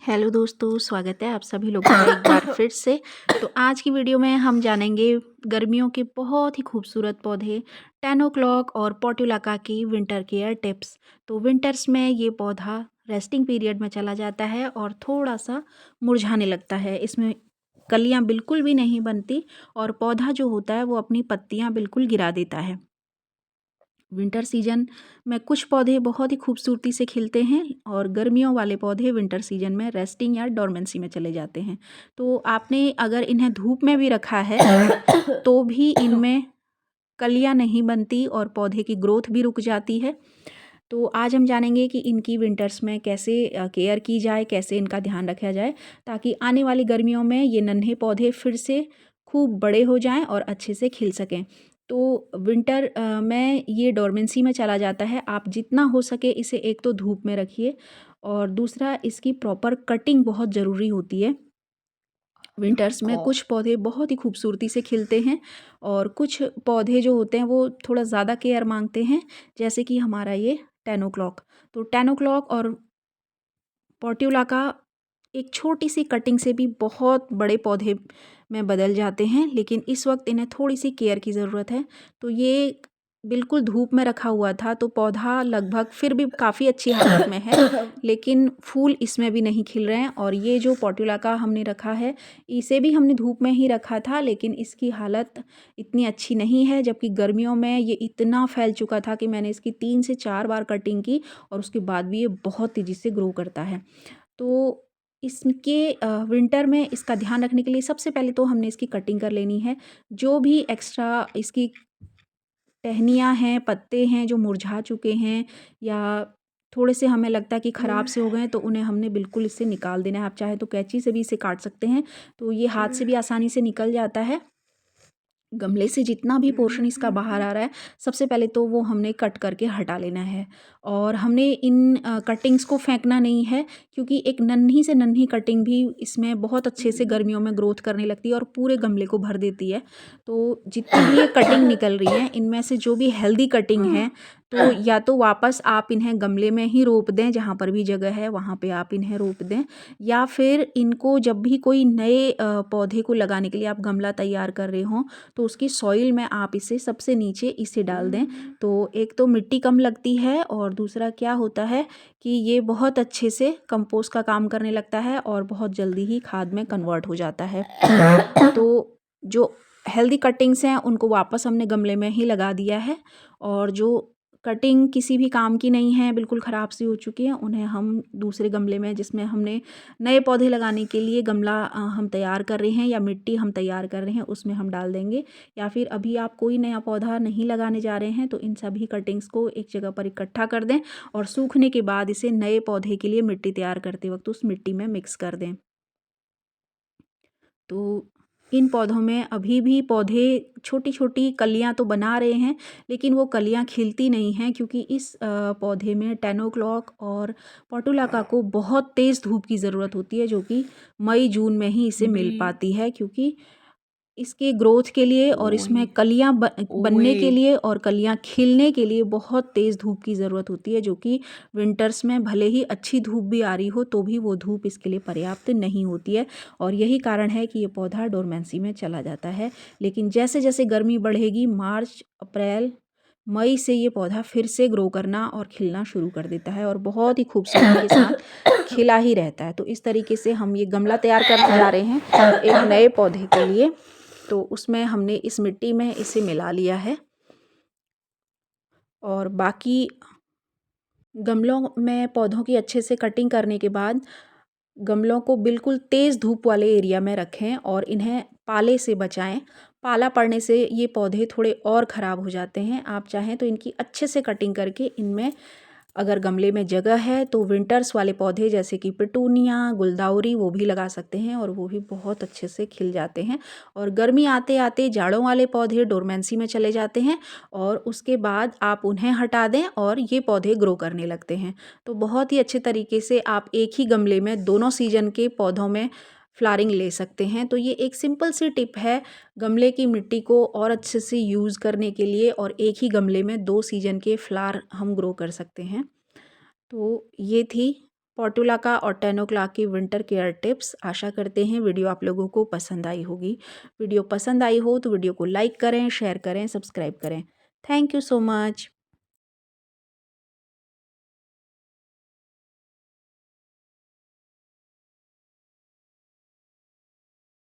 Hello दोस्तों, स्वागत है आप सभी लोगों का एक बार फिर से। तो आज की वीडियो में हम जानेंगे गर्मियों के बहुत ही खूबसूरत पौधे 10 ओ क्लॉक और पोर्टुलाका की विंटर केयर टिप्स। तो विंटर्स में ये पौधा रेस्टिंग पीरियड में चला जाता है और थोड़ा-सा मुरझाने लगता है। इसमें कलियाँ बिल्कुल भी नहीं बनती और पौधा जो होता है वो अपनी पत्तियाँ बिल्कुल गिरा देता है। विंटर सीजन में कुछ पौधे बहुत ही खूबसूरती से खिलते हैं और गर्मियों वाले पौधे विंटर सीजन में रेस्टिंग या डोरमेंसी में चले जाते हैं। तो आपने अगर इन्हें धूप में भी रखा है तो भी इनमें कलियां नहीं बनती और पौधे की ग्रोथ भी रुक जाती है। तो आज हम जानेंगे कि इनकी विंटर्स में कैसे केयर की जाए, कैसे इनका ध्यान रखा जाए ताकि आने वाली गर्मियों में ये नन्हे पौधे फिर से खूब बड़े हो जाएं और अच्छे से खिल सकें। तो विंटर में ये डोरमेंसी में चला जाता है। आप जितना हो सके इसे एक तो धूप में रखिए और दूसरा इसकी प्रॉपर कटिंग बहुत ज़रूरी होती है। विंटर्स में कुछ पौधे बहुत ही खूबसूरती से खिलते हैं और कुछ पौधे जो होते हैं वो थोड़ा ज़्यादा केयर मांगते हैं, जैसे कि हमारा ये 10 ओ क्लॉक। तो 10 ओ क्लॉक और पोर्ट्युलाका एक छोटी सी कटिंग से भी बहुत बड़े पौधे में बदल जाते हैं, लेकिन इस वक्त इन्हें थोड़ी सी केयर की ज़रूरत है। तो ये बिल्कुल धूप में रखा हुआ था तो पौधा लगभग फिर भी काफ़ी अच्छी हालत में है, लेकिन फूल इसमें भी नहीं खिल रहे हैं। और ये जो पोर्ट्युलाका हमने रखा है इसे भी हमने धूप में ही रखा था, लेकिन इसकी हालत इतनी अच्छी नहीं है। जबकि गर्मियों में ये इतना फैल चुका था कि मैंने इसकी 3 से 4 बार कटिंग की और उसके बाद भी ये बहुत तेज़ी से ग्रो करता है। तो इसके विंटर में इसका ध्यान रखने के लिए सबसे पहले तो हमने इसकी कटिंग कर लेनी है। जो भी एक्स्ट्रा इसकी टहनियाँ हैं, पत्ते हैं जो मुरझा चुके हैं या थोड़े से हमें लगता है कि ख़राब से हो गए हैं, तो उन्हें हमने बिल्कुल इससे निकाल देना है। आप चाहे तो कैंची से भी इसे काट सकते हैं, तो ये हाथ से भी आसानी से निकल जाता है। गमले से जितना भी पोर्शन इसका बाहर आ रहा है, सबसे पहले तो वो हमने कट करके हटा लेना है। और हमने इन कटिंग्स को फेंकना नहीं है, क्योंकि एक नन्ही से नन्ही कटिंग भी इसमें बहुत अच्छे से गर्मियों में ग्रोथ करने लगती है और पूरे गमले को भर देती है। तो जितनी भी ये कटिंग निकल रही है, इनमें से जो भी हेल्दी कटिंग है, तो या तो वापस आप इन्हें गमले में ही रोप दें, जहाँ पर भी जगह है वहाँ पे आप इन्हें रोप दें, या फिर इनको जब भी कोई नए पौधे को लगाने के लिए आप गमला तैयार कर रहे हों, तो उसकी सॉइल में आप इसे सबसे नीचे इसे डाल दें। तो एक तो मिट्टी कम लगती है और दूसरा क्या होता है कि ये बहुत अच्छे से कंपोस्ट का काम करने लगता है और बहुत जल्दी ही खाद में कन्वर्ट हो जाता है। तो जो हेल्दी कटिंग्स हैं उनको वापस हमने गमले में ही लगा दिया है, और जो कटिंग किसी भी काम की नहीं है, बिल्कुल ख़राब सी हो चुकी है, उन्हें हम दूसरे गमले में, जिसमें हमने नए पौधे लगाने के लिए गमला हम तैयार कर रहे हैं या मिट्टी हम तैयार कर रहे हैं, उसमें हम डाल देंगे। या फिर अभी आप कोई नया पौधा नहीं लगाने जा रहे हैं तो इन सभी कटिंग्स को एक जगह पर इकट्ठा कर दें और सूखने के बाद इसे नए पौधे के लिए मिट्टी तैयार करते वक्त उस मिट्टी में मिक्स कर दें। तो इन पौधों में अभी भी पौधे छोटी छोटी कलियां तो बना रहे हैं, लेकिन वो कलियां खिलती नहीं हैं, क्योंकि इस पौधे में 10 ओ क्लॉक और पोर्टुलाका को बहुत तेज़ धूप की ज़रूरत होती है, जो कि मई जून में ही इसे मिल पाती है। क्योंकि इसके ग्रोथ के लिए और इसमें कलियां बनने के लिए और कलियां खिलने के लिए बहुत तेज़ धूप की ज़रूरत होती है, जो कि विंटर्स में भले ही अच्छी धूप भी आ रही हो तो भी वो धूप इसके लिए पर्याप्त नहीं होती है। और यही कारण है कि ये पौधा डोरमेंसी में चला जाता है। लेकिन जैसे जैसे गर्मी बढ़ेगी, मार्च, अप्रैल, मई से ये पौधा फिर से ग्रो करना और खिलना शुरू कर देता है और बहुत ही खूबसूरती के साथ खिला ही रहता है। तो इस तरीके से हम ये गमला तैयार करने जा रहे हैं एक नए पौधे के लिए। तो उसमें हमने इस मिट्टी में इसे मिला लिया है और बाकी गमलों में पौधों की अच्छे से कटिंग करने के बाद गमलों को बिल्कुल तेज़ धूप वाले एरिया में रखें और इन्हें पाले से बचाएं। पाला पड़ने से ये पौधे थोड़े और ख़राब हो जाते हैं। आप चाहें तो इनकी अच्छे से कटिंग करके इनमें, अगर गमले में जगह है तो विंटर्स वाले पौधे जैसे कि पिटूनिया, गुलदाउरी, वो भी लगा सकते हैं और वो भी बहुत अच्छे से खिल जाते हैं। और गर्मी आते आते जाड़ों वाले पौधे डोरमेंसी में चले जाते हैं और उसके बाद आप उन्हें हटा दें और ये पौधे ग्रो करने लगते हैं। तो बहुत ही अच्छे तरीके से आप एक ही गमले में दोनों सीजन के पौधों में फ्लावरिंग ले सकते हैं। तो ये एक सिंपल सी टिप है गमले की मिट्टी को और अच्छे से यूज़ करने के लिए, और एक ही गमले में 2 सीजन के फ्लावर हम ग्रो कर सकते हैं। तो ये थी पोर्टुलाका और 10 ओ क्लॉक की विंटर केयर टिप्स। आशा करते हैं वीडियो आप लोगों को पसंद आई होगी। वीडियो पसंद आई हो तो वीडियो को लाइक करें, शेयर करें, सब्सक्राइब करें। Thank you so much.